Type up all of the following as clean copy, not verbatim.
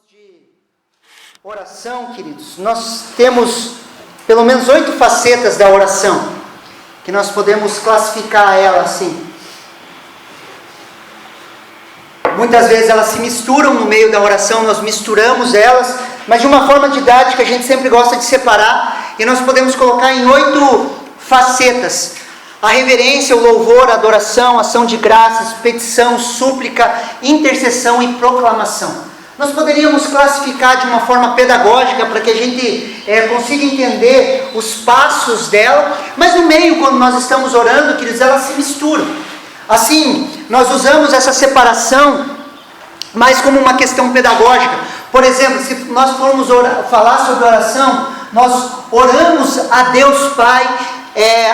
de oração, queridos, nós temos pelo menos 8 facetas da oração, que nós podemos classificar ela assim. Muitas vezes elas se misturam no meio da oração, nós misturamos elas, mas de uma forma didática a gente sempre gosta de separar, e nós podemos colocar em 8 facetas: a reverência, o louvor, a adoração, ação de graças, petição, súplica, intercessão e proclamação. Nós poderíamos classificar de uma forma pedagógica para que a gente consiga entender os passos dela, mas no meio, quando nós estamos orando, queridos, elas se misturam. Assim, nós usamos essa separação mais como uma questão pedagógica. Por exemplo, se nós formos falar sobre oração, nós oramos a Deus Pai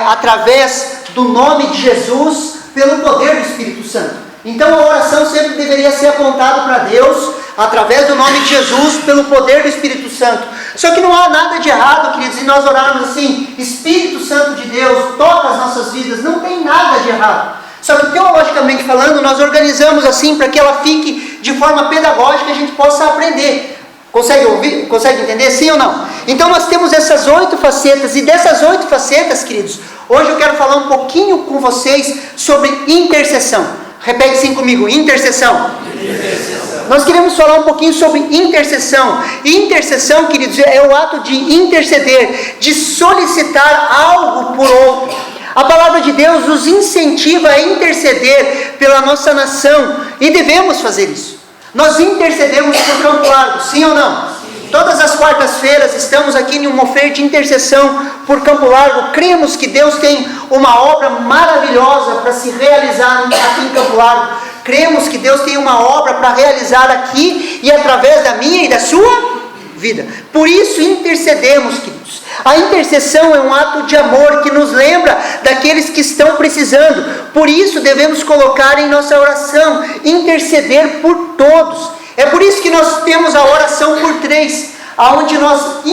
através do nome de Jesus, pelo poder do Espírito Santo. Então a oração sempre deveria ser apontada para Deus, através do nome de Jesus, pelo poder do Espírito Santo. Só que não há nada de errado, queridos, em nós orarmos assim: Espírito Santo de Deus, toca as nossas vidas. Não tem nada de errado. Só que teologicamente falando, nós organizamos assim para que ela fique de forma pedagógica e a gente possa aprender. Consegue ouvir? Consegue entender? Sim ou não? Então nós temos essas 8 facetas, e dessas 8 facetas, queridos, hoje eu quero falar um pouquinho com vocês sobre intercessão. Repete assim comigo: intercessão. Intercessão. Nós queremos falar um pouquinho sobre intercessão. Intercessão, queridos, é o ato de interceder, de solicitar algo por outro. A palavra de Deus nos incentiva a interceder pela nossa nação, e devemos fazer isso. Nós intercedemos por Campo Largo, sim ou não? Sim. Todas as quartas-feiras estamos aqui em uma oferta de intercessão por Campo Largo. Cremos que Deus tem uma obra maravilhosa para se realizar aqui em Campo Largo. Cremos que Deus tem uma obra para realizar aqui e através da minha e da sua vida. Por isso intercedemos, queridos. A intercessão é um ato de amor que nos lembra daqueles que estão precisando. Por isso devemos colocar em nossa oração, interceder por todos. É por isso que nós temos a oração por 3, onde nós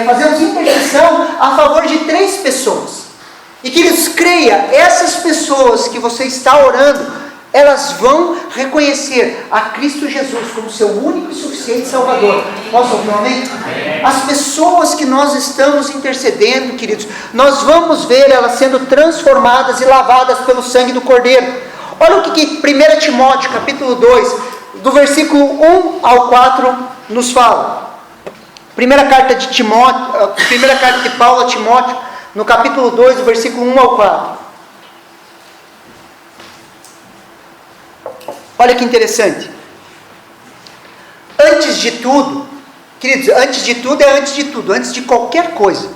fazemos intercessão a favor de 3 pessoas. E queridos, creia, essas pessoas que você está orando, elas vão reconhecer a Cristo Jesus como seu único e suficiente Salvador. Posso ouvir um amém? As pessoas que nós estamos intercedendo, queridos, nós vamos ver elas sendo transformadas e lavadas pelo sangue do Cordeiro. Olha o que 1 Timóteo, capítulo 2, do versículo 1 ao 4, nos fala. Primeira carta de Paulo a Timóteo, no capítulo 2, do versículo 1 ao 4. Olha que interessante. Antes de tudo, queridos, antes de tudo é antes de tudo, antes de qualquer coisa.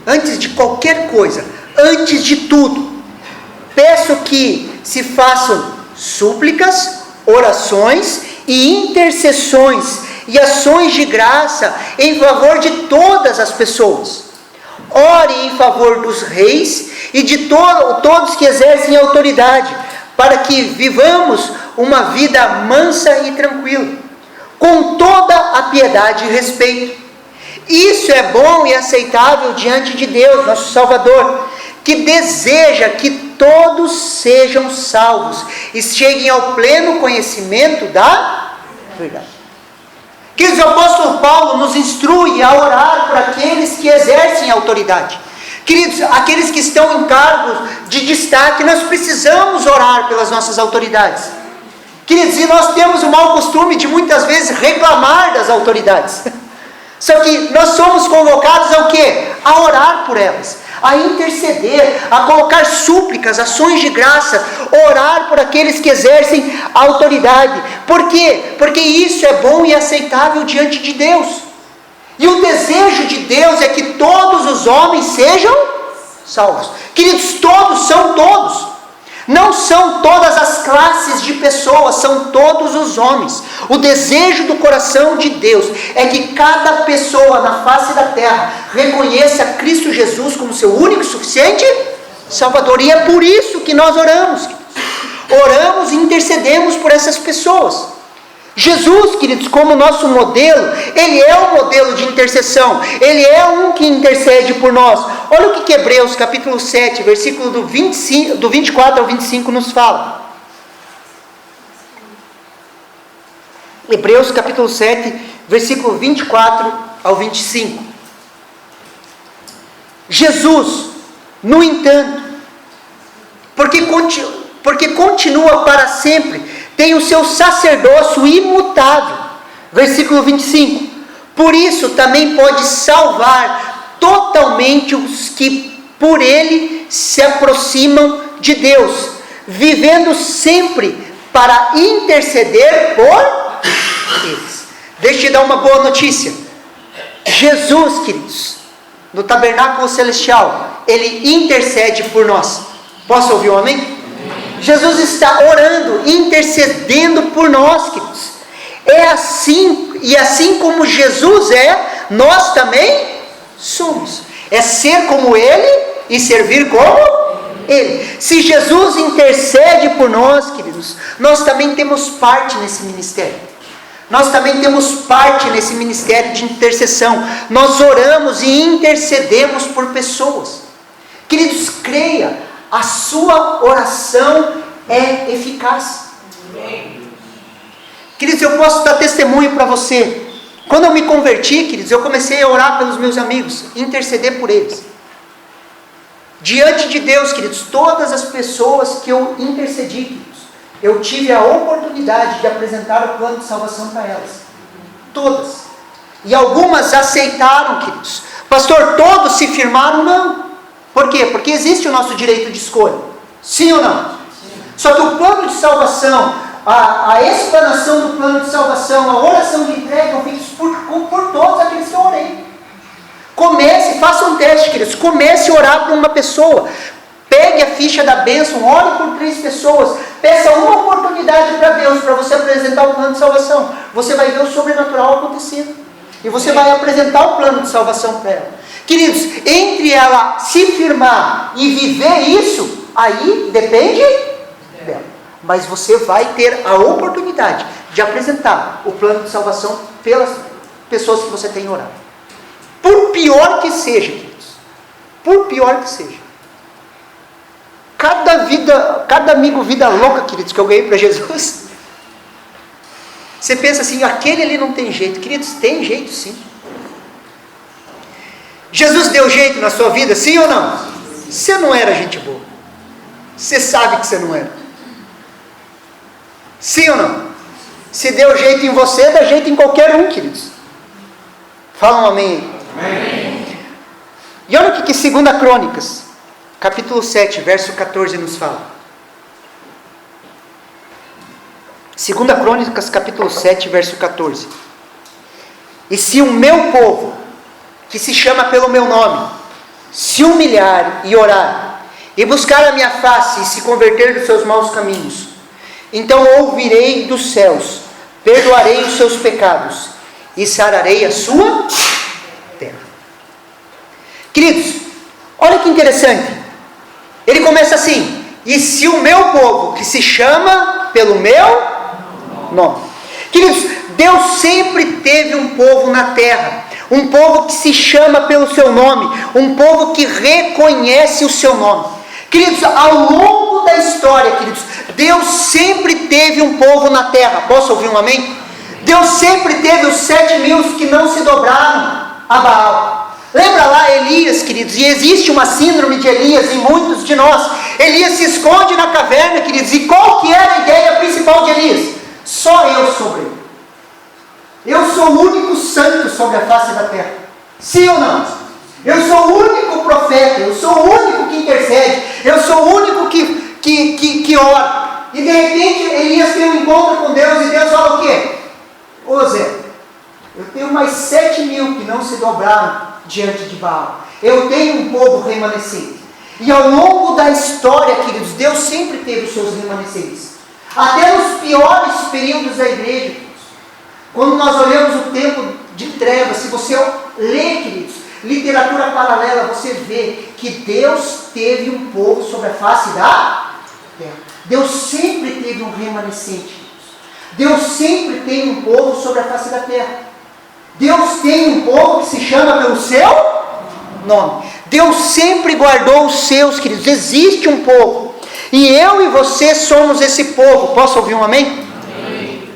Antes de qualquer coisa, antes de tudo, peço que se façam súplicas, orações e intercessões e ações de graça em favor de todas as pessoas. Ore em favor dos reis e de todos que exercem autoridade, para que vivamos uma vida mansa e tranquila, com toda a piedade e respeito. Isso é bom e aceitável diante de Deus, nosso Salvador, que deseja que todos sejam salvos e cheguem ao pleno conhecimento da verdade. Queridos, o apóstolo Paulo nos instrui a orar por aqueles que exercem autoridade. Queridos, aqueles que estão em cargos de destaque, nós precisamos orar pelas nossas autoridades. Queridos, e nós temos o mau costume de muitas vezes reclamar das autoridades. Só que nós somos convocados ao quê? A orar por elas, a interceder, a colocar súplicas, ações de graça, orar por aqueles que exercem a autoridade. Por quê? Porque isso é bom e aceitável diante de Deus. E o desejo de Deus é que todos os homens sejam salvos. Queridos, todos são todos. Não são todas as classes de pessoas, são todos os homens. O desejo do coração de Deus é que cada pessoa na face da terra reconheça Cristo Jesus como seu único e suficiente Salvador. E é por isso que nós oramos. Oramos e intercedemos por essas pessoas. Jesus, queridos, como nosso modelo, Ele é o modelo de intercessão. Ele é um que intercede por nós. Olha o que Hebreus, capítulo 7, versículo do 24 ao 25 nos fala. Hebreus capítulo 7, versículo 24 ao 25. Jesus, no entanto, porque continua para sempre, tem o seu sacerdócio imutável. Versículo 25. Por isso também pode salvar totalmente os que por ele se aproximam de Deus, vivendo sempre para interceder por eles. Deixa eu te dar uma boa notícia. Jesus, queridos, no tabernáculo celestial, ele intercede por nós. Posso ouvir um amém? Jesus está orando, intercedendo por nós, queridos. É assim, e assim como Jesus é, nós também somos. É ser como ele e servir como ele. Se Jesus intercede por nós, queridos, nós também temos parte nesse ministério. Nós também temos parte nesse ministério de intercessão. Nós oramos e intercedemos por pessoas. Queridos, creia, a sua oração é eficaz. Queridos, eu posso dar testemunho para você. Quando eu me converti, queridos, eu comecei a orar pelos meus amigos, interceder por eles. Diante de Deus, queridos, todas as pessoas que eu intercedi, queridos, eu tive a oportunidade de apresentar o plano de salvação para elas. Todas. E algumas aceitaram, queridos. Pastor, todos se firmaram? Não. Por quê? Porque existe o nosso direito de escolha. Sim ou não? Sim. Só que o plano de salvação, a explanação do plano de salvação, a oração de entrega, eu fiz por todos aqueles que eu orei. Comece, faça um teste, queridos. Comece a orar por uma pessoa. Pegue a ficha da bênção, ore por 3 pessoas. Peça uma oportunidade para Deus, para você apresentar o plano de salvação. Você vai ver o sobrenatural acontecendo. E você vai apresentar o plano de salvação para ela. Queridos, entre ela se firmar e viver isso, aí depende dela. Mas você vai ter a oportunidade de apresentar o plano de salvação pelas pessoas que você tem orado. Por pior que seja, queridos. Por pior que seja. Cada amigo vida louca, queridos, que eu ganhei para Jesus. Você pensa assim, aquele ali não tem jeito. Queridos, tem jeito sim. Jesus deu jeito na sua vida, sim ou não? Você não era gente boa. Você sabe que você não era. Sim ou não? Se deu jeito em você, dá jeito em qualquer um, queridos. Fala um amém. Amém. E olha o que 2 Crônicas, capítulo 7, verso 14 nos fala. 2 Crônicas, capítulo 7, verso 14. E se o meu povo, que se chama pelo meu nome, se humilhar e orar, e buscar a minha face e se converter dos seus maus caminhos, então ouvirei dos céus, perdoarei os seus pecados e sararei a sua terra. Queridos, olha que interessante. Ele começa assim: e se o meu povo, que se chama pelo meu nome. Queridos, Deus sempre teve um povo na terra, um povo que se chama pelo seu nome, um povo que reconhece o seu nome. Queridos, ao longo da história, queridos, Deus sempre teve um povo na terra. Posso ouvir um amém? Deus sempre teve os 7.000 que não se dobraram a Baal. Lembra lá Elias, queridos? E existe uma síndrome de Elias em muitos de nós. Elias se esconde na caverna, queridos. E qual que era a ideia principal de Elias? Só eu sobrei. Eu sou o único santo sobre a face da terra. Sim ou não? Eu sou o único profeta. Eu sou o único que intercede. Eu sou o único que ora. E de repente Elias tem um encontro com Deus. E Deus fala o quê? Ô Zé, eu tenho mais 7.000 que não se dobraram diante de Baal. Eu tenho um povo remanescente. E ao longo da história, queridos, Deus sempre teve os seus remanescentes. Até nos piores períodos da igreja, queridos. Quando nós olhamos o tempo de trevas, se você lê, queridos, literatura paralela, você vê que Deus teve um povo sobre a face da terra. Deus sempre teve um remanescente, queridos. Deus sempre tem um povo sobre a face da terra. Deus tem um povo que se chama pelo seu nome. Deus sempre guardou os seus, queridos. Existe um povo. E eu e você somos esse povo. Posso ouvir um amém? Amém.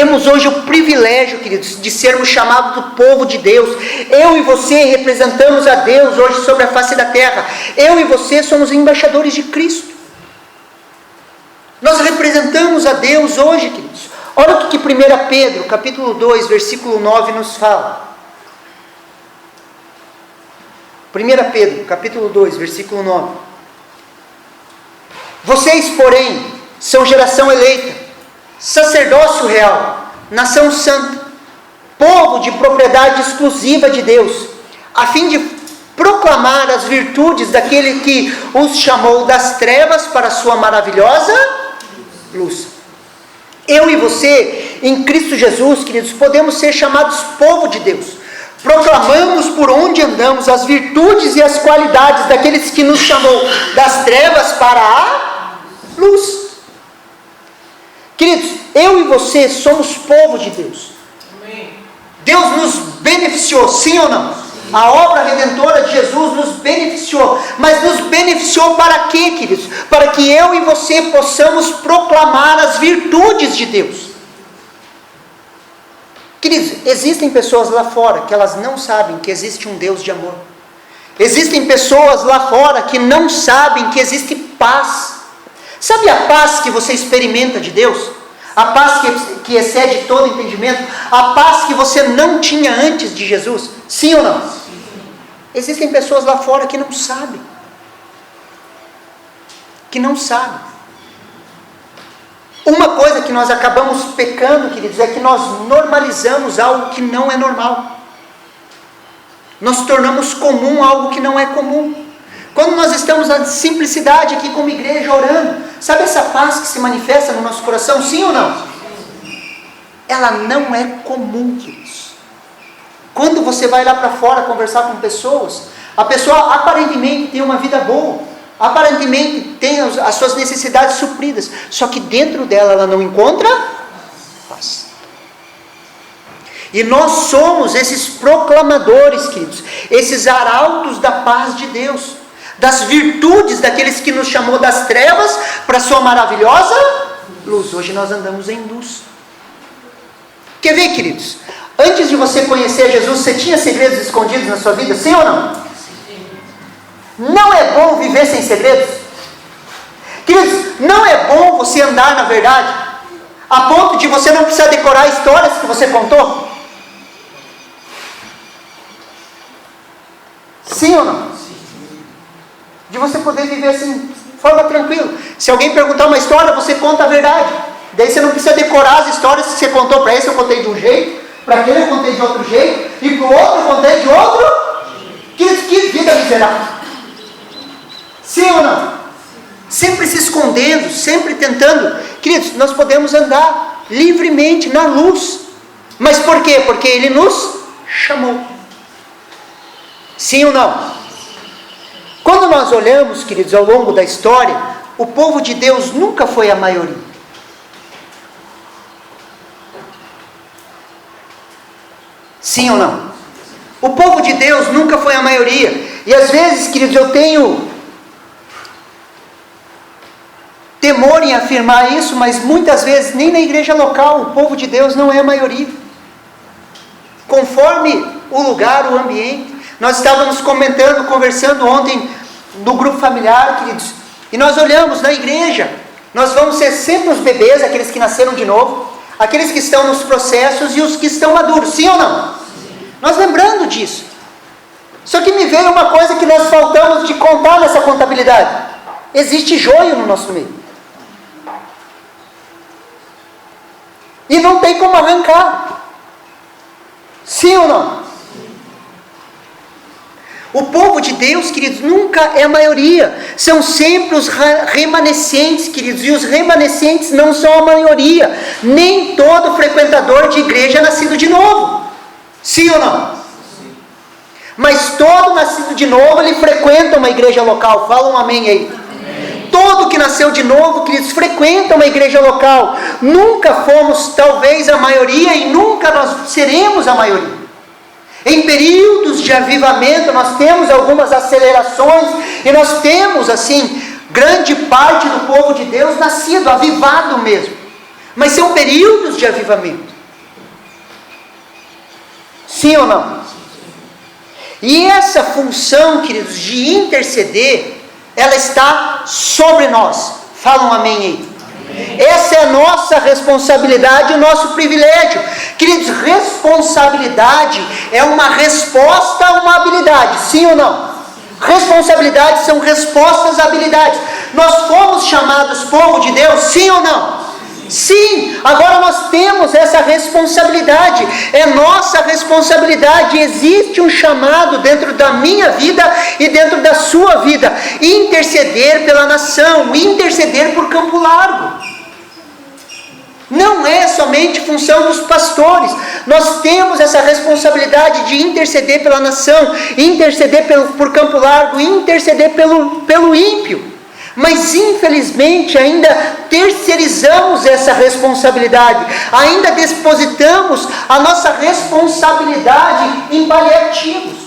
temos hoje o privilégio, queridos, de sermos chamados do povo de Deus. Eu e você representamos a Deus hoje sobre a face da terra. Eu e você somos embaixadores de Cristo. Nós representamos a Deus hoje, queridos. Olha o que 1 Pedro, capítulo 2, versículo 9 nos fala. 1 Pedro, capítulo 2, versículo 9. Vocês, porém, são geração eleita, sacerdócio real, nação santa, povo de propriedade exclusiva de Deus, a fim de proclamar as virtudes daquele que os chamou das trevas para a sua maravilhosa luz. Eu e você, em Cristo Jesus, queridos, podemos ser chamados povo de Deus. Proclamamos por onde andamos as virtudes e as qualidades daqueles que nos chamou das trevas para a luz. Queridos, eu e você somos povo de Deus. Deus nos beneficiou, sim ou não? A obra redentora de Jesus nos beneficiou. Mas nos beneficiou para quê, queridos? Para que eu e você possamos proclamar as virtudes de Deus. Queridos, existem pessoas lá fora que elas não sabem que existe um Deus de amor. Existem pessoas lá fora que não sabem que existe paz. Sabe a paz que você experimenta de Deus? A paz que excede todo entendimento? A paz que você não tinha antes de Jesus? Sim ou não? Sim. Existem pessoas lá fora que não sabem. Que não sabem. Uma coisa que nós acabamos pecando, queridos, é que nós normalizamos algo que não é normal. Nós tornamos comum algo que não é comum. Quando nós estamos na simplicidade aqui como igreja orando, sabe essa paz que se manifesta no nosso coração, sim ou não? Ela não é comum, queridos. Quando você vai lá para fora conversar com pessoas, a pessoa aparentemente tem uma vida boa, aparentemente tem as suas necessidades supridas, só que dentro dela ela não encontra paz. E nós somos esses proclamadores, queridos, esses arautos da paz de Deus, das virtudes daqueles que nos chamou das trevas para a sua maravilhosa luz. Hoje nós andamos em luz. Quer ver, queridos? Antes de você conhecer Jesus, você tinha segredos escondidos na sua vida, sim ou não? Não é bom viver sem segredos? Queridos, não é bom você andar na verdade, a ponto de você não precisar decorar histórias que você contou? Sim ou não? De você poder viver assim, de forma tranquila. Se alguém perguntar uma história, você conta a verdade. Daí você não precisa decorar as histórias que você contou. Para esse eu contei de um jeito, para aquele eu contei de outro jeito, e para o outro eu contei de outro. Que vida miserável. Sim ou não? Sempre se escondendo, sempre tentando. Queridos, nós podemos andar livremente na luz. Mas por quê? Porque Ele nos chamou. Sim ou não? Quando nós olhamos, queridos, ao longo da história, o povo de Deus nunca foi a maioria. Sim ou não? O povo de Deus nunca foi a maioria. E às vezes, queridos, eu tenho temor em afirmar isso, mas muitas vezes nem na igreja local o povo de Deus não é a maioria. Conforme o lugar, o ambiente. Nós estávamos conversando ontem no grupo familiar, queridos, e nós olhamos na igreja, nós vamos ser sempre os bebês, aqueles que nasceram de novo, aqueles que estão nos processos e os que estão maduros, sim ou não? Sim. Nós lembrando disso. Só que me veio uma coisa que nós faltamos de contar nessa contabilidade. Existe joio no nosso meio. E não tem como arrancar. Sim ou não? O povo de Deus, queridos, nunca é a maioria. São sempre os remanescentes, queridos. E os remanescentes não são a maioria. Nem todo frequentador de igreja é nascido de novo. Sim ou não? Sim. Mas todo nascido de novo, ele frequenta uma igreja local. Fala um amém aí. Amém. Todo que nasceu de novo, queridos, frequenta uma igreja local. Nunca fomos, talvez, a maioria e nunca nós seremos a maioria. Em períodos de avivamento, nós temos algumas acelerações, e nós temos, assim, grande parte do povo de Deus nascido, avivado mesmo. Mas são períodos de avivamento. Sim ou não? E essa função, queridos, de interceder, ela está sobre nós. Fala um amém aí. Essa é a nossa responsabilidade, o nosso privilégio. Queridos, responsabilidade é uma resposta a uma habilidade, sim ou não? Responsabilidades são respostas a habilidades. Nós fomos chamados povo de Deus, sim ou não? Sim, agora nós temos essa responsabilidade, é nossa responsabilidade. Existe um chamado dentro da minha vida e dentro da sua vida: interceder pela nação, interceder por Campo Largo. Não é somente função dos pastores, nós temos essa responsabilidade de interceder pela nação, interceder por Campo Largo, interceder pelo ímpio. Mas infelizmente ainda terceirizamos essa responsabilidade, ainda depositamos a nossa responsabilidade em paliativos.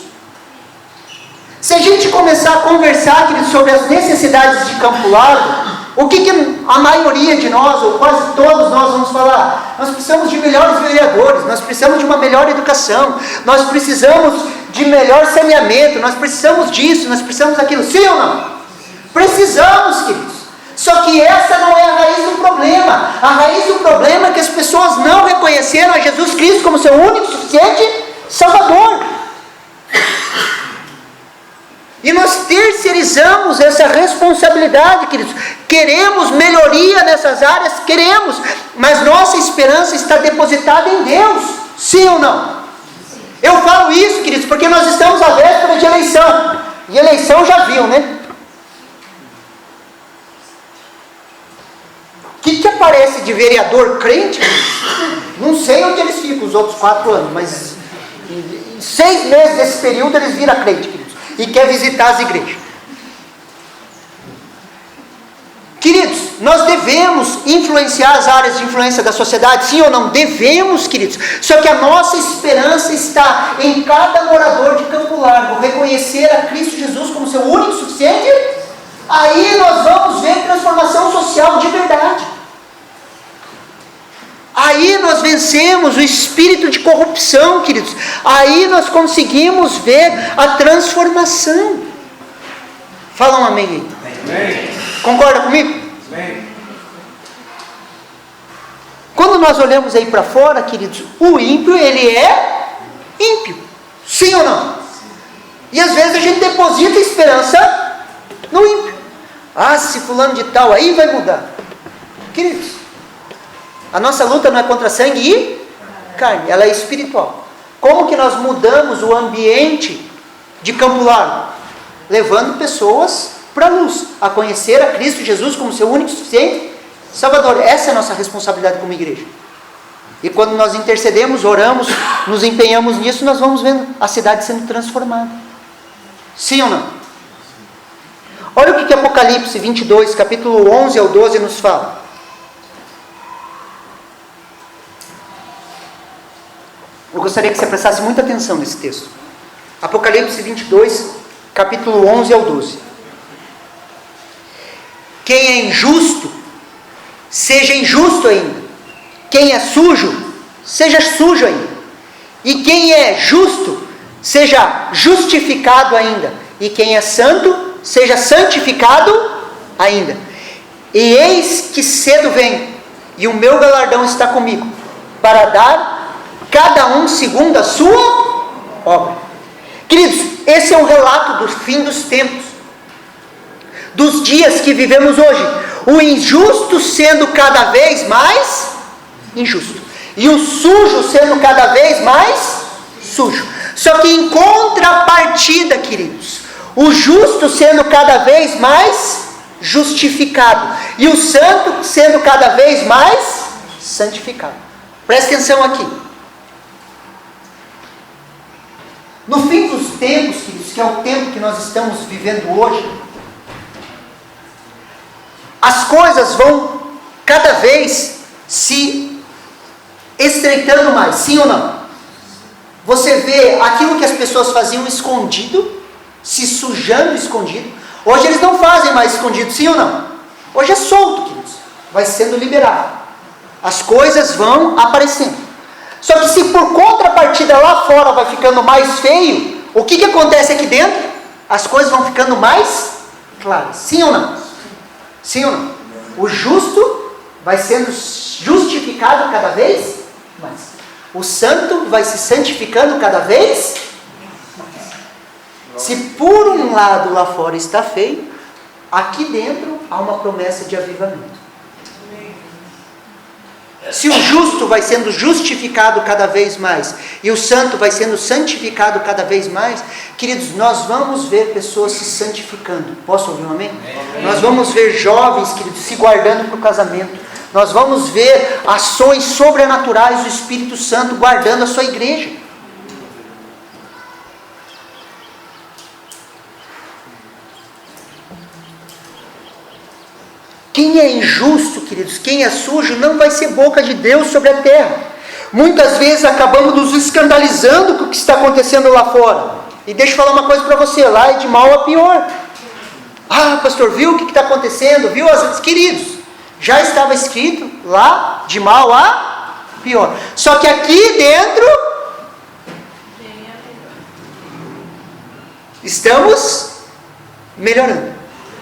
Se a gente começar a conversar, queridos, sobre as necessidades de Campo Largo, o que a maioria de nós, ou quase todos nós, vamos falar? Nós precisamos de melhores vereadores, nós precisamos de uma melhor educação, nós precisamos de melhor saneamento, nós precisamos disso, nós precisamos daquilo, sim ou não? Precisamos, queridos. Só que essa não é a raiz do problema. A raiz do problema é que as pessoas não reconheceram a Jesus Cristo como seu único e suficiente Salvador. E nós terceirizamos essa responsabilidade, queridos. Queremos melhoria nessas áreas? Queremos. Mas nossa esperança está depositada em Deus. Sim ou não? Eu falo isso, queridos, porque nós estamos à véspera de eleição. E eleição já viu, né? O que aparece de vereador crente? Não sei onde eles ficam os outros 4 anos, mas em 6 meses desse período eles viram crente, queridos, e quer visitar as igrejas. Queridos, nós devemos influenciar as áreas de influência da sociedade, sim ou não? Devemos, queridos. Só que a nossa esperança está em cada morador de Campo Largo reconhecer a Cristo Jesus como seu único e suficiente. Aí nós vamos ver transformação social de verdade. Aí nós vencemos o espírito de corrupção, queridos. Aí nós conseguimos ver a transformação. Fala um amém aí. Amém. Concorda comigo? Amém. Quando nós olhamos aí para fora, queridos, o ímpio, ele é ímpio. Sim ou não? E às vezes a gente deposita esperança no ímpio. Ah, se fulano de tal aí vai mudar. Queridos, a nossa luta não é contra sangue e carne, ela é espiritual. Como que nós mudamos o ambiente de Campo Largo? Levando pessoas para a luz, a conhecer a Cristo Jesus como seu único e suficiente Salvador. Essa é a nossa responsabilidade como igreja. E quando nós intercedemos, oramos, nos empenhamos nisso, nós vamos vendo a cidade sendo transformada. Sim ou não? Olha o que Apocalipse 22, capítulo 11 ao 12 nos fala. Eu gostaria que você prestasse muita atenção nesse texto. Apocalipse 22, capítulo 11 ao 12. Quem é injusto, seja injusto ainda. Quem é sujo, seja sujo ainda. E quem é justo, seja justificado ainda. E quem é santo, seja santificado ainda. E eis que cedo venho, e o meu galardão está comigo, para dar cada um segundo a sua obra. Queridos, esse é um relato do fim dos tempos, dos dias que vivemos hoje. O injusto sendo cada vez mais injusto, e o sujo sendo cada vez mais sujo. Só que em contrapartida, queridos, o justo sendo cada vez mais justificado, e o santo sendo cada vez mais santificado. Presta atenção aqui. No fim dos tempos, queridos, que é o tempo que nós estamos vivendo hoje, as coisas vão cada vez se estreitando mais, sim ou não? Você vê aquilo que as pessoas faziam escondido, se sujando escondido. Hoje eles não fazem mais escondido, sim ou não? Hoje é solto, queridos. Vai sendo liberado. As coisas vão aparecendo. Só que se por contrapartida lá fora vai ficando mais feio, o que acontece aqui dentro? As coisas vão ficando mais claras. Sim ou não? Sim ou não? O justo vai sendo justificado cada vez mais. O santo vai se santificando cada vez mais. Se por um lado lá fora está feio, aqui dentro há uma promessa de avivamento. Se o justo vai sendo justificado cada vez mais e o santo vai sendo santificado cada vez mais, queridos, nós vamos ver pessoas se santificando. Posso ouvir um amém? Amém. Nós vamos ver jovens, queridos, se guardando para o casamento. Nós vamos ver ações sobrenaturais do Espírito Santo guardando a sua igreja. Quem é injusto, queridos, quem é sujo, não vai ser boca de Deus sobre a terra. Muitas vezes acabamos nos escandalizando com o que está acontecendo lá fora. E deixa eu falar uma coisa para você, lá é de mal a pior. Ah, pastor, viu o que está acontecendo? Viu? Queridos, já estava escrito lá, de mal a pior. Só que aqui dentro, estamos melhorando.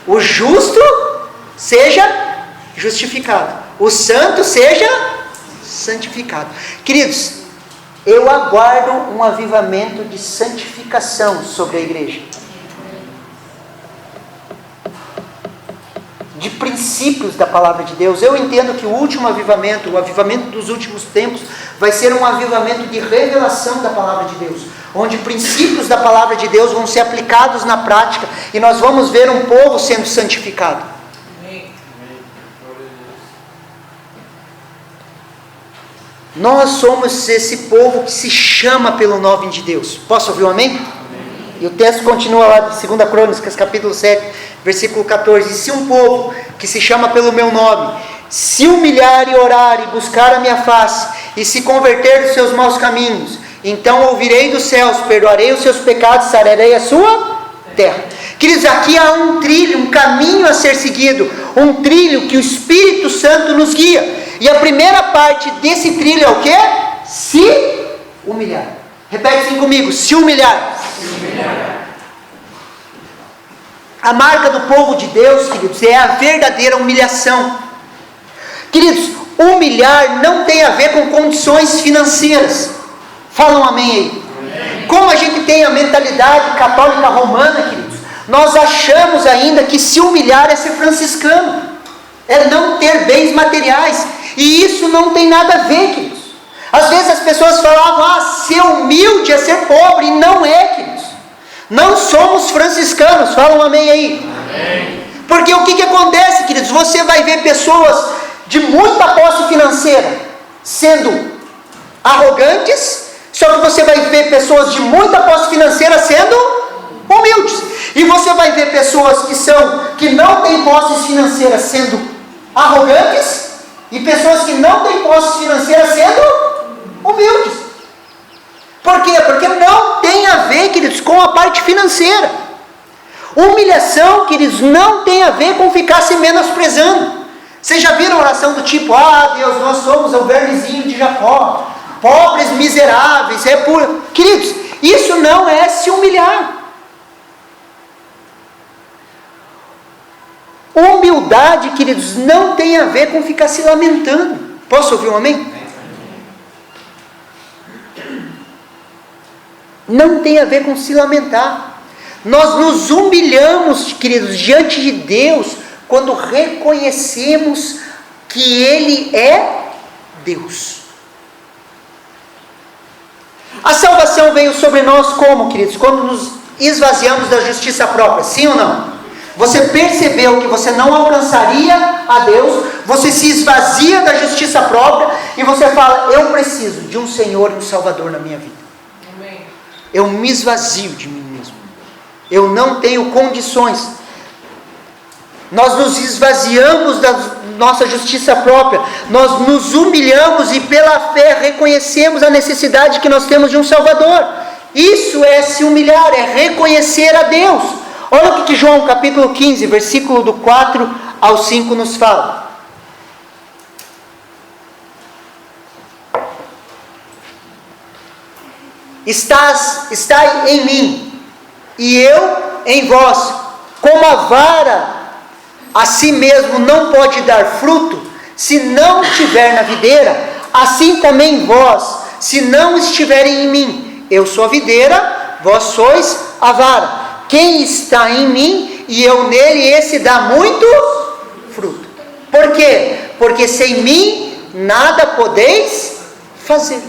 O justo seja justificado, o santo seja santificado. Queridos, eu aguardo um avivamento de santificação sobre a igreja, de princípios da palavra de Deus. Eu entendo que o último avivamento, o avivamento dos últimos tempos, vai ser um avivamento de revelação da palavra de Deus, onde princípios da palavra de Deus vão ser aplicados na prática, e nós vamos ver um povo sendo santificado. Nós somos esse povo que se chama pelo nome de Deus. Posso ouvir um amém? Amém. E o texto continua lá de 2 Crônicas, capítulo 7, versículo 14. E se um povo que se chama pelo meu nome se humilhar e orar e buscar a minha face e se converter dos seus maus caminhos, então ouvirei dos céus, perdoarei os seus pecados, sararei a sua terra. Queridos, aqui há um trilho, um caminho a ser seguido, um trilho que o Espírito Santo nos guia. E a primeira parte desse trilho é o quê? Se humilhar. Repete assim comigo: se humilhar. Se humilhar. A marca do povo de Deus, queridos, é a verdadeira humilhação. Queridos, humilhar não tem a ver com condições financeiras. Fala um amém aí. Amém. Como a gente tem a mentalidade católica romana, queridos, nós achamos ainda que se humilhar é ser franciscano, é não ter bens materiais. E isso não tem nada a ver, queridos. Às vezes as pessoas falavam, ser humilde é ser pobre. E não é, queridos. Não somos franciscanos. Fala um amém aí. Amém. Porque o que acontece, queridos? Você vai ver pessoas de muita posse financeira sendo arrogantes, só que você vai ver pessoas de muita posse financeira sendo humildes. E você vai ver pessoas que não têm posses financeiras sendo arrogantes, e pessoas que não têm posses financeiras sendo humildes. Por quê? Porque não tem a ver, queridos, com a parte financeira. Humilhação, queridos, não tem a ver com ficar se menosprezando. Vocês já viram oração do tipo: Deus, nós somos o vermezinho de Jacó, pobres, miseráveis, Queridos, isso não é se humilhar. Humildade, queridos, não tem a ver com ficar se lamentando. Posso ouvir um amém? Não tem a ver com se lamentar. Nós nos humilhamos, queridos, diante de Deus, quando reconhecemos que Ele é Deus. A salvação veio sobre nós como, queridos? Quando nos esvaziamos da justiça própria, sim ou não? Você percebeu que você não alcançaria a Deus, você se esvazia da justiça própria e você fala: eu preciso de um Senhor e um Salvador na minha vida. Amém. Eu me esvazio de mim mesmo. Eu não tenho condições. Nós nos esvaziamos da nossa justiça própria, nós nos humilhamos e pela fé reconhecemos a necessidade que nós temos de um Salvador. Isso é se humilhar, é reconhecer a Deus. Olha o que João capítulo 15, versículo do 4 ao 5 nos fala. está em mim, e eu em vós. Como a vara a si mesmo não pode dar fruto, se não estiver na videira, assim também vós, se não estiverem em mim. Eu sou a videira, vós sois a vara. Quem está em mim e eu nele, esse dá muito fruto. Por quê? Porque sem mim nada podeis fazer.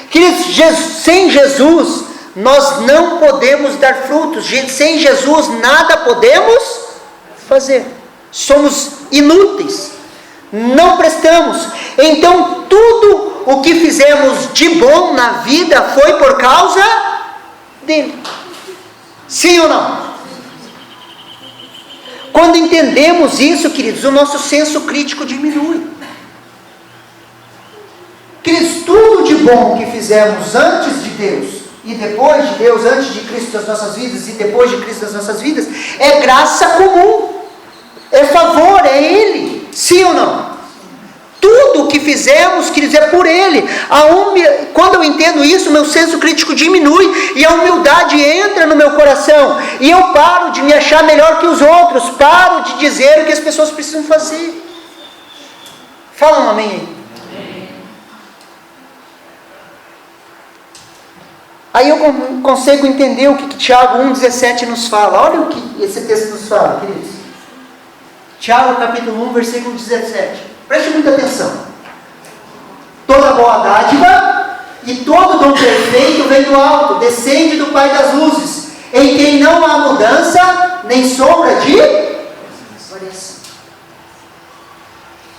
Queridos, sem Jesus nós não podemos dar frutos. Sem Jesus nada podemos fazer. Somos inúteis, não prestamos. Então tudo o que fizemos de bom na vida foi por causa dele. Sim ou não? Quando entendemos isso, queridos, o nosso senso crítico diminui. Queridos, tudo de bom que fizemos antes de Deus e depois de Deus, antes de Cristo das nossas vidas e depois de Cristo das nossas vidas, é graça comum, é favor, é Ele. Sim ou não? Tudo o que fizemos, queridos, é por Ele. Quando eu entendo isso, meu senso crítico diminui e a humildade entra no meu coração. E eu paro de me achar melhor que os outros. Paro de dizer o que as pessoas precisam fazer. Fala um amém aí. Aí eu consigo entender o que Tiago 1,17 nos fala. Olha o que esse texto nos fala, queridos. Tiago capítulo 1, versículo 17. Preste muita atenção. Toda boa dádiva e todo dom perfeito vem do alto, descende do Pai das luzes, em quem não há mudança, nem sombra de variação.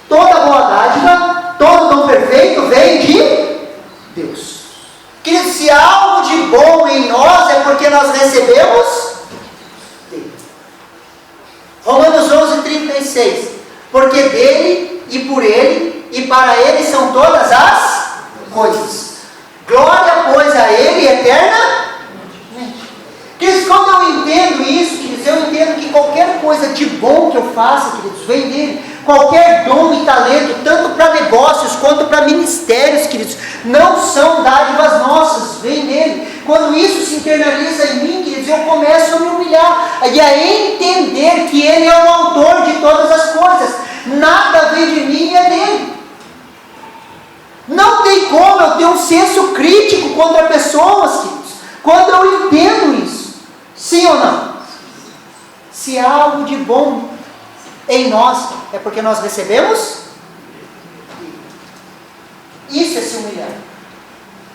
Toda boa dádiva, todo dom perfeito vem de Deus. Queridos, se há algo de bom em nós, é porque nós recebemos dele. Romanos 11:36. Porque dele e por ele e para ele são todas as coisas. Glória, pois, a ele eternamente. Queridos, quando eu entendo isso, queridos, eu entendo que qualquer coisa de bom que eu faça, queridos, vem dele. Qualquer dom e talento, tanto para negócios quanto para ministérios, queridos, não são dádivas nossas, vem dele. Quando isso se internaliza em mim, queridos, eu começo a me humilhar e a entender que ele é o autor de todas as coisas. Nada vem de mim e é dele. Não tem como eu ter um senso crítico contra pessoas, queridos, quando eu entendo isso. Sim ou não? Se há algo de bom em nós, é porque nós recebemos. Isso é se humilhar.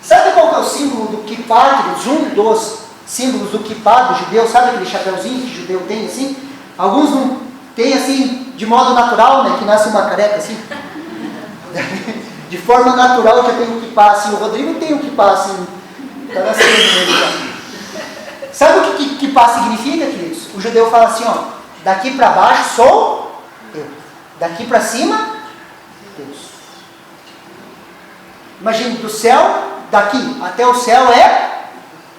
Sabe qual que é o símbolo do kippah, queridos? Um dos símbolos do kippah do judeu, sabe aquele chapéuzinho que o judeu tem assim? Alguns não tem assim, de modo natural, né? Que nasce uma careca assim. De forma natural já tem um kippah assim. O Rodrigo tem um kippah assim. Está nascendo nele já. Sabe o que kippah significa, queridos? O judeu fala assim, ó. Daqui para baixo sou eu. Daqui para cima, Deus. Imagine do céu, daqui até o céu é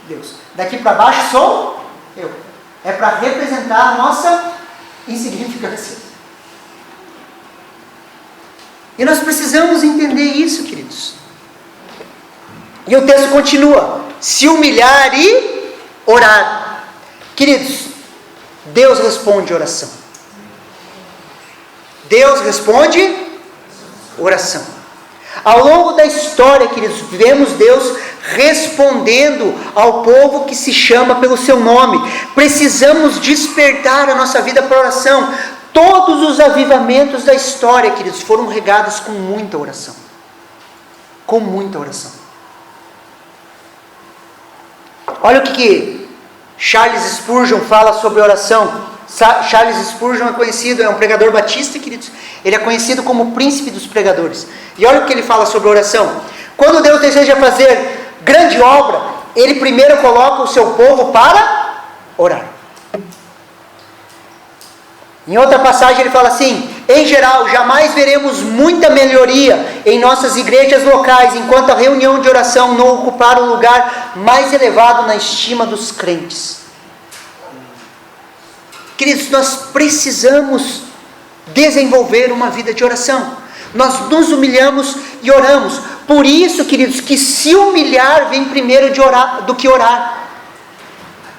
Deus. Daqui para baixo sou eu. É para representar a nossa insignificância. E nós precisamos entender isso, queridos. E o texto continua. Se humilhar e orar. Queridos, Deus responde oração. Deus responde oração. Ao longo da história, queridos, vemos Deus respondendo ao povo que se chama pelo seu nome. Precisamos despertar a nossa vida para a oração. Todos os avivamentos da história, queridos, foram regados com muita oração. Com muita oração. Olha o que Charles Spurgeon fala sobre oração. Charles Spurgeon é conhecido, é um pregador batista, queridos. Ele é conhecido como o príncipe dos pregadores. E olha o que ele fala sobre oração. Quando Deus deseja fazer grande obra, Ele primeiro coloca o seu povo para orar. Em outra passagem ele fala assim: em geral, jamais veremos muita melhoria em nossas igrejas locais, enquanto a reunião de oração não ocupar o lugar mais elevado na estima dos crentes. Queridos, nós precisamos desenvolver uma vida de oração. Nós nos humilhamos e oramos. Por isso, queridos, que se humilhar vem primeiro do que orar.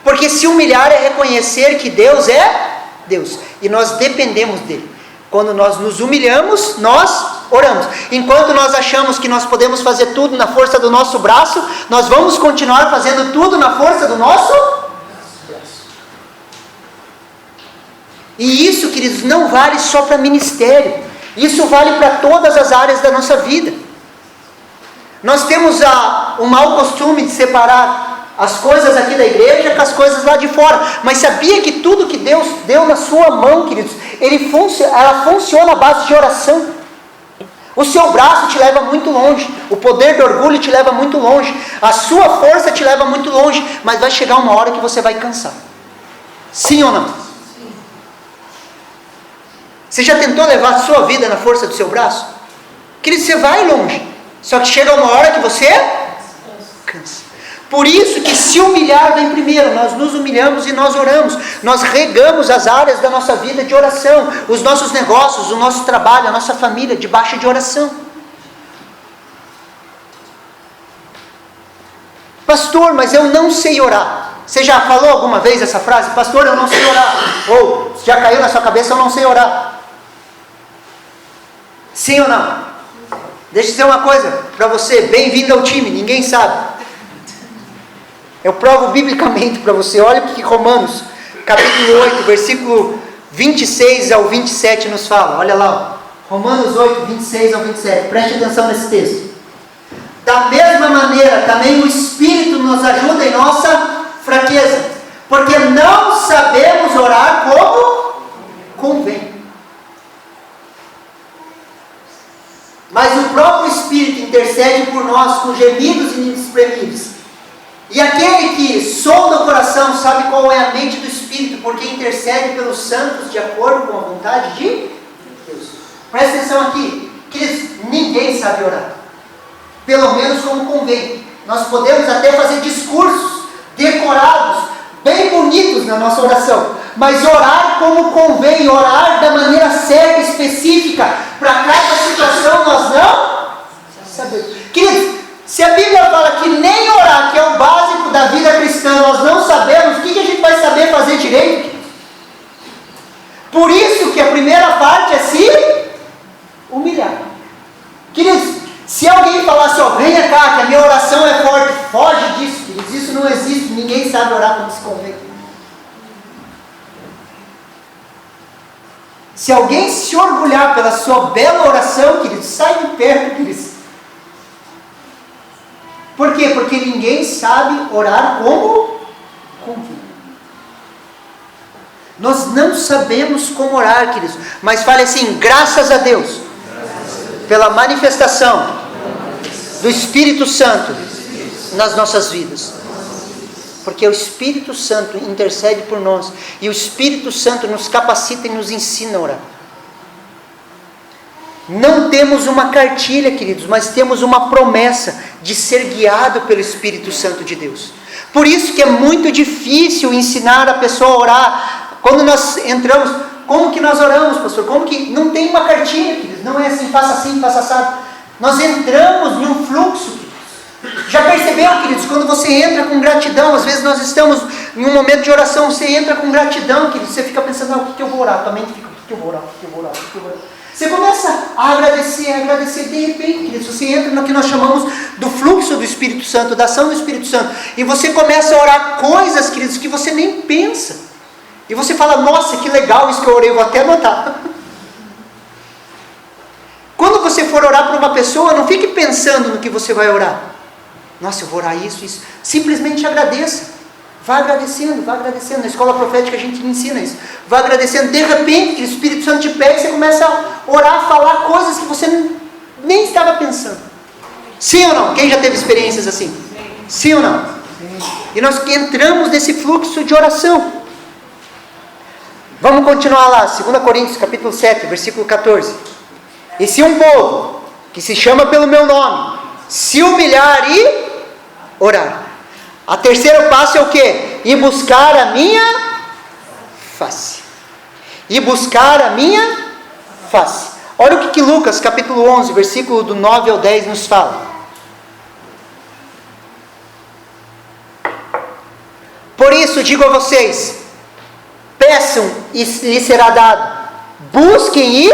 Porque se humilhar é reconhecer que Deus é Deus, e nós dependemos dele. Quando nós nos humilhamos, nós oramos. Enquanto nós achamos que nós podemos fazer tudo na força do nosso braço, nós vamos continuar fazendo tudo na força do nosso braço. E isso, queridos, não vale só para ministério. Isso vale para todas as áreas da nossa vida. Nós temos o mau costume de separar as coisas aqui da igreja com as coisas lá de fora. Mas sabia que tudo que Deus deu na sua mão, queridos, ela funciona à base de oração. O seu braço te leva muito longe. O poder do orgulho te leva muito longe. A sua força te leva muito longe. Mas vai chegar uma hora que você vai cansar. Sim ou não? Sim. Você já tentou levar a sua vida na força do seu braço? Querido, você vai longe. Só que chega uma hora que você cansa. Por isso que se humilhar vem primeiro. Nós nos humilhamos e nós oramos. Nós regamos as áreas da nossa vida de oração. Os nossos negócios, o nosso trabalho, a nossa família, debaixo de oração. Pastor, mas eu não sei orar. Você já falou alguma vez essa frase? Pastor, eu não sei orar. Ou já caiu na sua cabeça, eu não sei orar. Sim ou não? Deixa eu dizer uma coisa para você. Bem-vindo ao time, ninguém sabe. Eu provo biblicamente para você. Olha o que Romanos, capítulo 8, versículo 26 ao 27 nos fala. Olha lá, ó. Romanos 8, 26 ao 27. Preste atenção nesse texto. Da mesma maneira, também o Espírito nos ajuda em nossa fraqueza. Porque não sabemos orar como convém. Mas o próprio Espírito intercede por nós com gemidos inexprimíveis. E aquele que sonda o coração sabe qual é a mente do Espírito, porque intercede pelos santos de acordo com a vontade de Deus. Presta atenção aqui, que ninguém sabe orar, pelo menos como convém. Nós podemos até fazer discursos decorados, bem bonitos na nossa oração, mas orar como convém, orar da maneira certa, específica, para cada situação nós não sabemos. Queridos, se a Bíblia fala que nem orar, que é o básico da vida cristã, nós não sabemos, o que a gente vai saber fazer direito? Por isso que a primeira parte é se humilhar. Queridos, se alguém falasse, ó, venha cá, que a minha oração é forte, foge disso, queridos, isso não existe, ninguém sabe orar como se convém. Se alguém se orgulhar pela sua bela oração, queridos, sai de perto, queridos. Por quê? Porque ninguém sabe orar como convém. Nós não sabemos como orar, queridos. Mas fale assim, graças a Deus, pela manifestação do Espírito Santo nas nossas vidas. Porque o Espírito Santo intercede por nós. E o Espírito Santo nos capacita e nos ensina a orar. Não temos uma cartilha, queridos, mas temos uma promessa de ser guiado pelo Espírito Santo de Deus. Por isso que é muito difícil ensinar a pessoa a orar. Quando nós entramos, como que nós oramos, pastor? Como que não tem uma cartilha, queridos? Não é assim, faça assado. Nós entramos em um fluxo, queridos. Já percebeu, queridos, quando você entra com gratidão, às vezes nós estamos em um momento de oração, você entra com gratidão, queridos, você fica pensando, o que eu vou orar? Tua mente fica, o que eu vou orar? Você começa a agradecer, de repente, queridos, você entra no que nós chamamos do fluxo do Espírito Santo, da ação do Espírito Santo, e você começa a orar coisas, queridos, que você nem pensa, e você fala, nossa, que legal isso que eu orei, vou até anotar. Quando você for orar para uma pessoa, não fique pensando no que você vai orar, nossa, eu vou orar isso, simplesmente agradeça. Vá agradecendo. Na escola profética a gente ensina isso. Vá agradecendo. De repente, o Espírito Santo te pega e você começa a orar, a falar coisas que você nem estava pensando. Sim ou não? Quem já teve experiências assim? Sim ou não? Sim. E nós entramos nesse fluxo de oração. Vamos continuar lá. 2 Coríntios, capítulo 7, versículo 14. E se um povo, que se chama pelo meu nome, se humilhar e orar. A terceiro passo é o quê? Ir buscar a minha face. Olha o que Lucas, capítulo 11, versículo do 9 ao 10 nos fala. isso digo a vocês: peçam e lhes será dado, busquem e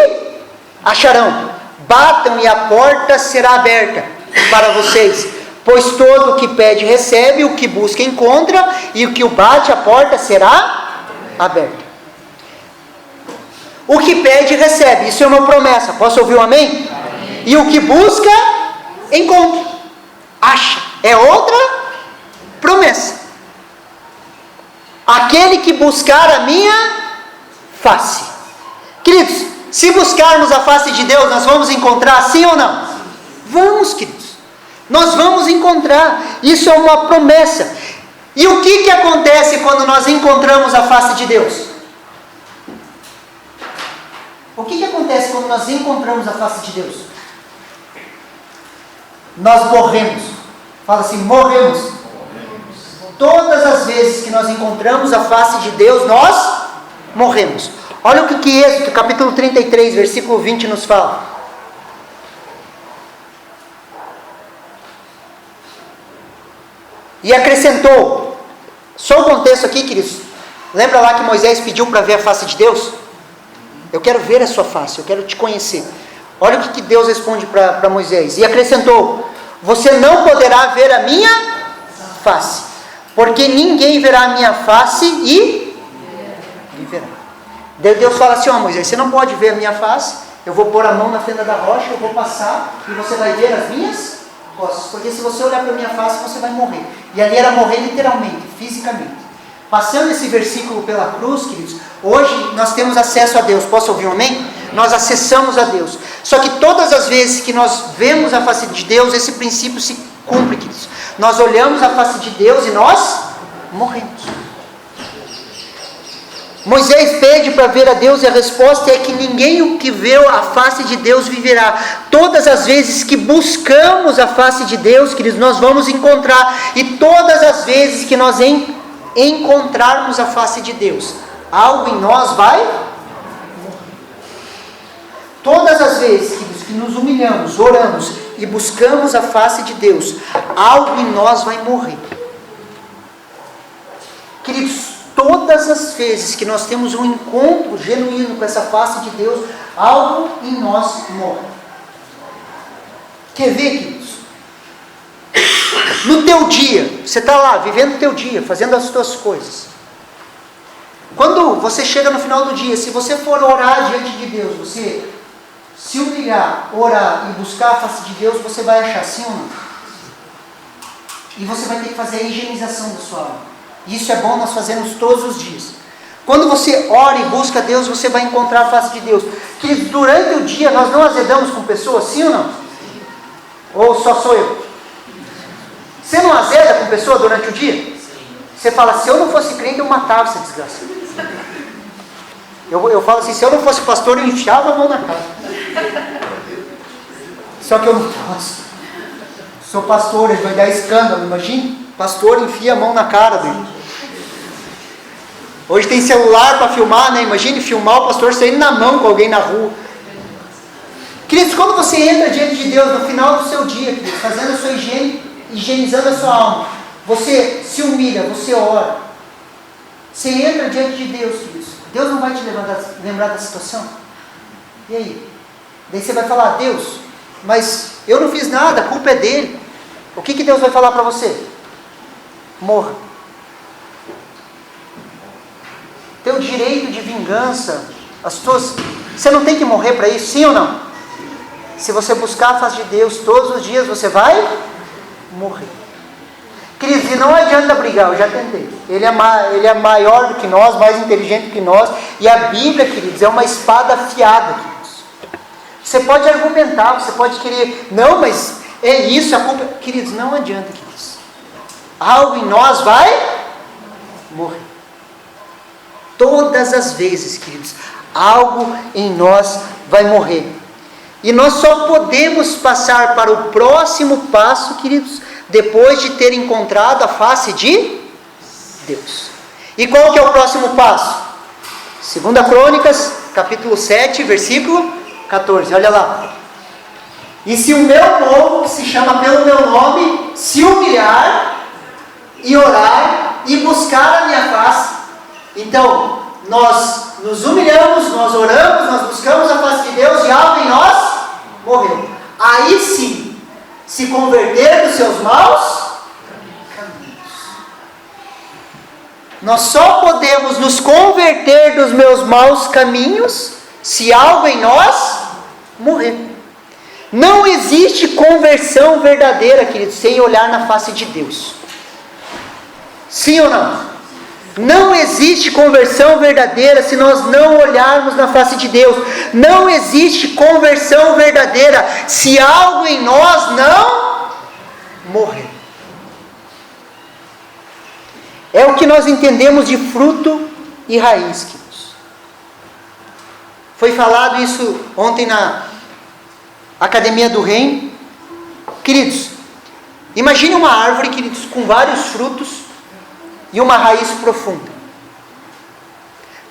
acharão, batam e a porta será aberta para vocês. Pois todo o que pede recebe, o que busca encontra, e o que o bate a porta será aberta. O que pede recebe, isso é uma promessa, posso ouvir um amém? Amém. E o que busca encontra, acha, é outra promessa. Aquele que buscar a minha face. Queridos, se buscarmos a face de Deus, nós vamos encontrar, sim ou não? Vamos, queridos. Nós vamos encontrar. Isso é uma promessa. E o que acontece quando nós encontramos a face de Deus? O que acontece quando nós encontramos a face de Deus? Nós morremos. Fala assim, morremos. Todas as vezes que nós encontramos a face de Deus, nós morremos. Olha o que Êxodo, capítulo 33, versículo 20 nos fala. E acrescentou, só o contexto aqui, queridos. Lembra lá que Moisés pediu para ver a face de Deus? Eu quero ver a sua face, eu quero te conhecer. Olha o que Deus responde para Moisés. E acrescentou, você não poderá ver a minha face, porque ninguém verá a minha face e viverá. Deus fala assim, Moisés, você não pode ver a minha face, eu vou pôr a mão na fenda da rocha, eu vou passar, e você vai ver as minhas costas, porque se você olhar para a minha face, você vai morrer. E ali era morrer literalmente, fisicamente. Passando esse versículo pela cruz, queridos, hoje nós temos acesso a Deus. Posso ouvir um amém? Nós acessamos a Deus. Só que todas as vezes que nós vemos a face de Deus, esse princípio se cumpre, queridos. Nós olhamos a face de Deus e nós morremos. Moisés pede para ver a Deus e a resposta é que ninguém que vê a face de Deus viverá. Todas as vezes que buscamos a face de Deus, queridos, nós vamos encontrar. E todas as vezes que nós encontrarmos a face de Deus, algo em nós vai morrer. Todas as vezes que nos humilhamos, oramos e buscamos a face de Deus, algo em nós vai morrer. Queridos, todas as vezes que nós temos um encontro genuíno com essa face de Deus, algo em nós morre. Quer ver, queridos? No teu dia, você está lá, vivendo o teu dia, fazendo as tuas coisas. Quando você chega no final do dia, se você for orar diante de Deus, você se humilhar, orar e buscar a face de Deus, você vai achar sim ou não? E você vai ter que fazer a higienização da sua alma. Isso é bom nós fazermos todos os dias. Quando você ora e busca Deus, você vai encontrar a face de Deus. Que durante o dia nós não azedamos com pessoas, sim ou não? Ou só sou eu? Você não azeda com pessoa durante o dia? Você fala, se eu não fosse crente, eu matava essa desgraça. Eu falo assim, se eu não fosse pastor, eu enfiava a mão na cara. Só que eu não posso. Sou pastor, ele vai dar escândalo, imagine. Pastor enfia a mão na cara dele. Hoje tem celular para filmar, né? Imagine filmar o pastor saindo na mão com alguém na rua. Queridos, quando você entra diante de Deus no final do seu dia, queridos, fazendo a sua higiene, higienizando a sua alma, você se humilha, você ora, você entra diante de Deus, queridos. Deus não vai te lembrar da situação? E aí? Daí você vai falar, Deus, mas eu não fiz nada, a culpa é dele. O que Deus vai falar para você? Morra. Teu direito de vingança, você não tem que morrer para isso, sim ou não? Se você buscar a face de Deus todos os dias, você vai morrer. Queridos, e não adianta brigar, eu já tentei. Ele é maior do que nós, mais inteligente do que nós, e a Bíblia, queridos, é uma espada afiada, queridos. Você pode argumentar, você pode querer, não, mas é isso, a culpa. Queridos, não adianta, queridos. Algo em nós vai morrer. Todas as vezes, queridos, algo em nós vai morrer. E nós só podemos passar para o próximo passo, queridos, depois de ter encontrado a face de Deus. E qual que é o próximo passo? 2 Crônicas, capítulo 7, versículo 14. Olha lá. E se o meu povo, que se chama pelo meu nome, se humilhar e orar e buscar a minha face. Então, nós nos humilhamos, nós oramos, nós buscamos a face de Deus e algo em nós morreu. Aí sim, se converter dos seus maus caminhos. Nós só podemos nos converter dos meus maus caminhos se algo em nós morrer. Não existe conversão verdadeira, queridos, sem olhar na face de Deus. Sim ou não? Não existe conversão verdadeira se nós não olharmos na face de Deus. Não existe conversão verdadeira se algo em nós não morrer. É o que nós entendemos de fruto e raiz, queridos. Foi falado isso ontem na Academia do Reino. Queridos, imagine uma árvore, queridos, com vários frutos e uma raiz profunda.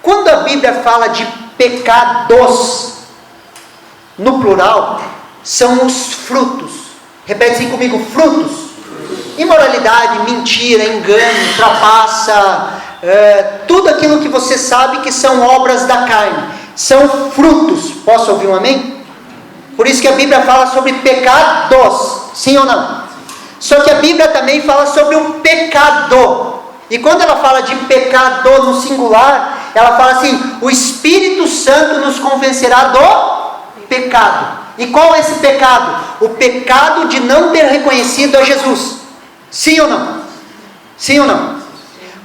Quando a Bíblia fala de pecados, no plural, são os frutos. Repete assim comigo: frutos. Imoralidade, mentira, engano, trapaça, tudo aquilo que você sabe que são obras da carne, são frutos. Posso ouvir um amém? Por isso que a Bíblia fala sobre pecados, sim ou não? Só que a Bíblia também fala sobre o pecado. E quando ela fala de pecado no singular, ela fala assim: o Espírito Santo nos convencerá do pecado. E qual é esse pecado? O pecado de não ter reconhecido a Jesus. Sim ou não? Sim ou não?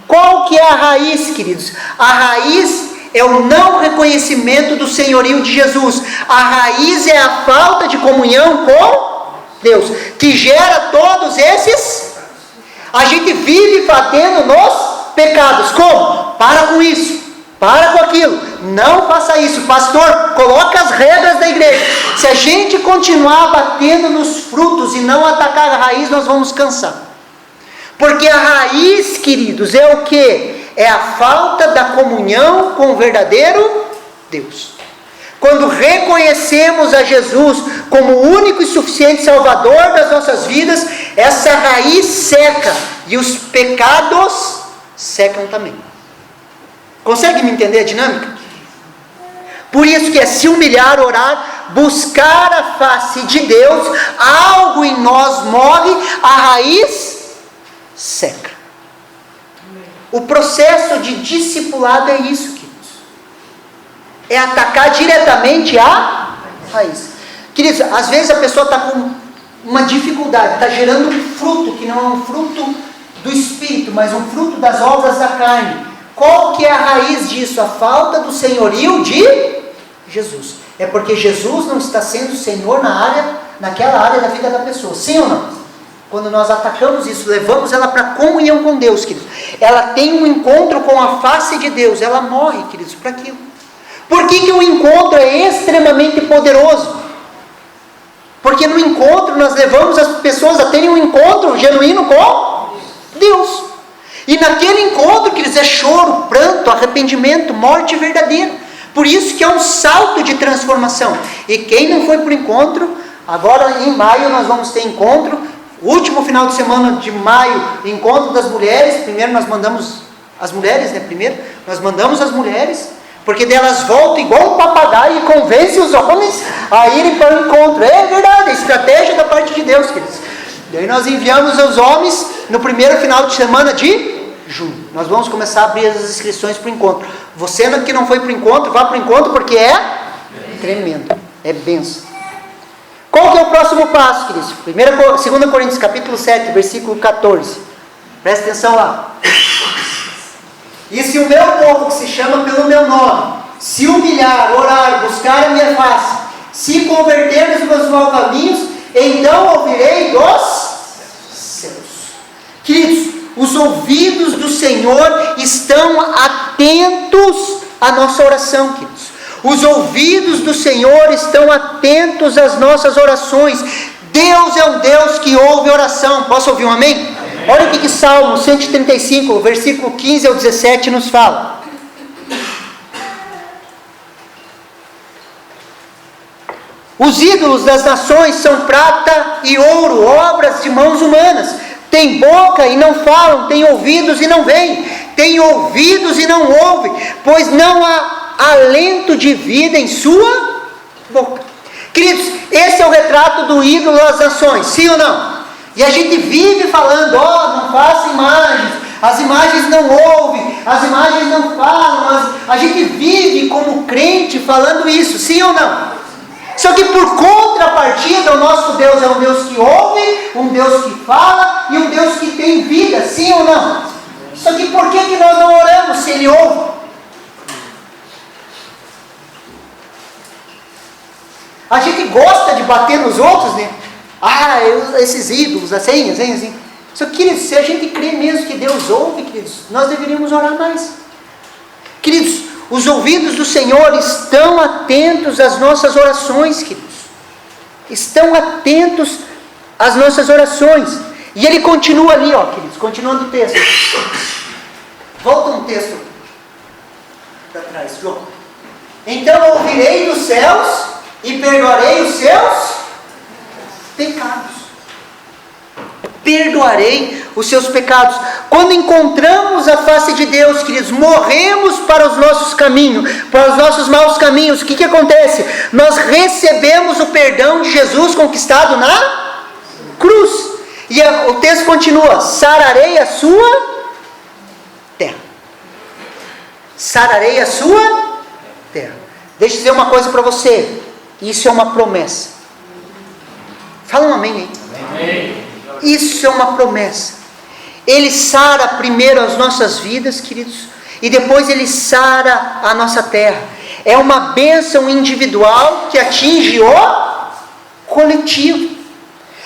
Qual que é a raiz, queridos? A raiz é o não reconhecimento do senhorio de Jesus. A raiz é a falta de comunhão com Deus, que gera todos esses. A gente vive batendo nos pecados. Como? Para com isso, para com aquilo, não faça isso. Pastor, coloca as regras da igreja. Se a gente continuar batendo nos frutos e não atacar a raiz, nós vamos cansar. Porque a raiz, queridos, é o que? É a falta da comunhão com o verdadeiro Deus. Quando reconhecemos a Jesus como o único e suficiente Salvador das nossas vidas, essa raiz seca e os pecados secam também. Consegue me entender a dinâmica? Por isso que é se humilhar, orar, buscar a face de Deus, algo em nós morre, a raiz seca. O processo de discipulado é isso, queridos. É atacar diretamente a raiz. Queridos, às vezes a pessoa está com uma dificuldade, está gerando um fruto que não é um fruto do Espírito, mas um fruto das obras da carne. Qual que é a raiz disso? A falta do senhorio de Jesus. É porque Jesus não está sendo Senhor naquela área da vida da pessoa. Sim ou não? Quando nós atacamos isso, levamos ela para comunhão com Deus, queridos. Ela tem um encontro com a face de Deus. Ela morre, queridos, para aquilo. Por que o encontro é extremamente poderoso? Porque no encontro nós levamos as pessoas a terem um encontro genuíno com Deus. E naquele encontro, queridos, é choro, pranto, arrependimento, morte verdadeira. Por isso que é um salto de transformação. E quem não foi para o encontro, agora em maio nós vamos ter encontro. Último final de semana de maio, encontro das mulheres. Primeiro nós mandamos as mulheres, Primeiro nós mandamos as mulheres, porque delas voltam igual um papagaio e convence os homens a irem para o encontro. É verdade, é estratégia da parte de Deus, queridos. Daí nós enviamos os homens no primeiro final de semana de junho. Nós vamos começar a abrir as inscrições para o encontro. Você que não foi para o encontro, vá para o encontro, porque é tremendo, é bênção. Qual que é o próximo passo, queridos? 2 Coríntios capítulo 7, versículo 14. Presta atenção lá. E se o meu povo, que se chama pelo meu nome, se humilhar, orar, buscar a minha face, se converter dos meus maus caminhos, então ouvirei dos céus. Queridos, os ouvidos do Senhor estão atentos à nossa oração, queridos. Os ouvidos do Senhor estão atentos às nossas orações. Deus é um Deus que ouve oração. Posso ouvir um amém? Olha o que Salmo 135, versículo 15 ao 17 nos fala. Os ídolos das nações são prata e ouro, obras de mãos humanas. Tem boca e não falam, tem ouvidos e não veem, tem ouvidos e não ouvem, pois não há alento de vida em sua boca. Queridos, esse é o retrato do ídolo das nações, sim ou não? E a gente vive falando, não faça imagens, as imagens não ouvem, as imagens não falam, a gente vive como crente falando isso, sim ou não? Só que por contrapartida, o nosso Deus é um Deus que ouve, um Deus que fala e um Deus que tem vida, sim ou não? Só que por que nós não oramos se Ele ouve? A gente gosta de bater nos outros, né? Esses ídolos, assim. Só que, queridos, se a gente crê mesmo que Deus ouve, queridos, nós deveríamos orar mais. Queridos, os ouvidos do Senhor estão atentos às nossas orações, queridos. Estão atentos às nossas orações. E Ele continua ali, queridos, continuando o texto. Volta um texto para trás, João. Então ouvirei dos céus e perdoarei os seus pecados. Perdoarei os seus pecados. Quando encontramos a face de Deus, queridos, morremos para os nossos caminhos, para os nossos maus caminhos. O que acontece? Nós recebemos o perdão de Jesus conquistado na cruz. E o texto continua: sararei a sua terra. Sararei a sua terra. Deixa eu dizer uma coisa para você. Isso é uma promessa. Fala um amém aí. Amém. Isso é uma promessa. Ele sara primeiro as nossas vidas, queridos, e depois Ele sara a nossa terra. É uma bênção individual que atinge o coletivo.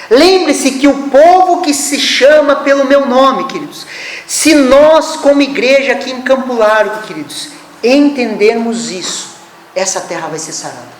Lembre-se que o povo que se chama pelo meu nome, queridos, se nós como igreja aqui em Campo Largo, queridos, entendermos isso, essa terra vai ser sarada.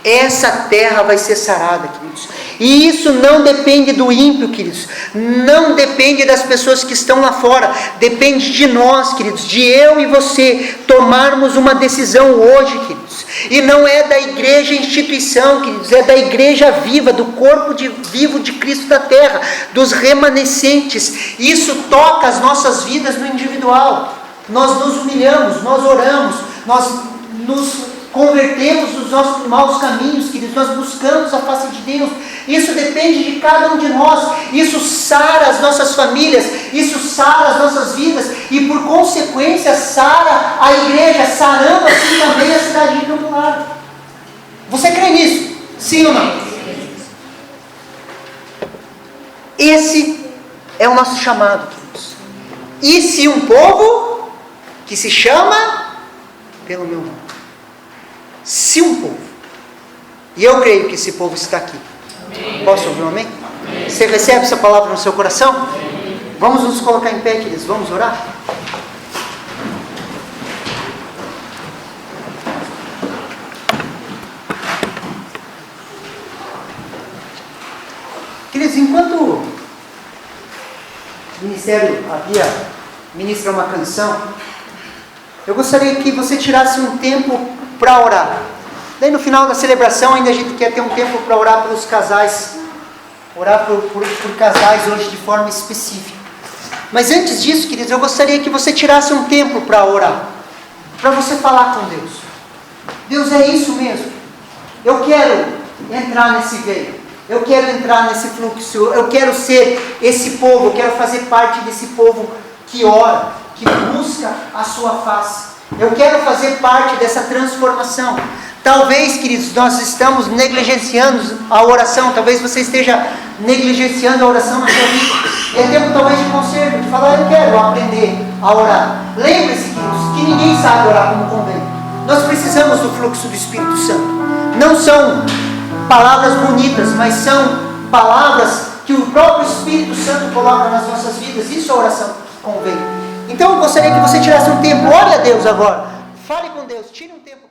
Essa terra vai ser sarada, queridos. E isso não depende do ímpio, queridos. Não depende das pessoas que estão lá fora. Depende de nós, queridos. De eu e você tomarmos uma decisão hoje, queridos. E não é da igreja instituição, queridos. É da igreja viva, do corpo vivo de Cristo da terra. Dos remanescentes. Isso toca as nossas vidas no individual. Nós nos humilhamos, nós oramos, nós nos convertemos dos nossos maus caminhos, queridos, nós buscamos a face de Deus. Isso depende de cada um de nós. Isso sara as nossas famílias, isso sara as nossas vidas e por consequência sara a igreja, sarando assim também a cidade de Campo Largo. Você crê nisso? Sim ou não? Esse é o nosso chamado, queridos. E se um povo que se chama pelo meu nome. Se um povo, e eu creio que esse povo está aqui. Amém. Posso ouvir um amém? Amém? Você recebe essa palavra no seu coração? Amém. Vamos nos colocar em pé, queridos, vamos orar? Queridos, enquanto o ministério ministra uma canção, eu gostaria que você tirasse um tempo para orar. Daí no final da celebração ainda a gente quer ter um tempo para orar pelos casais. Orar por casais hoje de forma específica. Mas antes disso, queridos, eu gostaria que você tirasse um tempo para orar. Para você falar com Deus. Deus, é isso mesmo. Eu quero entrar nesse veio. Eu quero entrar nesse fluxo. Eu quero ser esse povo. Eu quero fazer parte desse povo que ora, que busca a sua face. Eu quero fazer parte dessa transformação. Talvez, queridos, nós estamos negligenciando a oração. Talvez você esteja negligenciando a oração na sua vida. E é tempo talvez de conselho, de falar: eu quero aprender a orar. Lembre-se, queridos, que ninguém sabe orar como convém. Nós precisamos do fluxo do Espírito Santo. Não são palavras bonitas, mas são palavras que o próprio Espírito Santo coloca nas nossas vidas. Isso é a oração que convém. Então eu gostaria que você tirasse um tempo. Ore a Deus agora. Fale com Deus. Tire um tempo.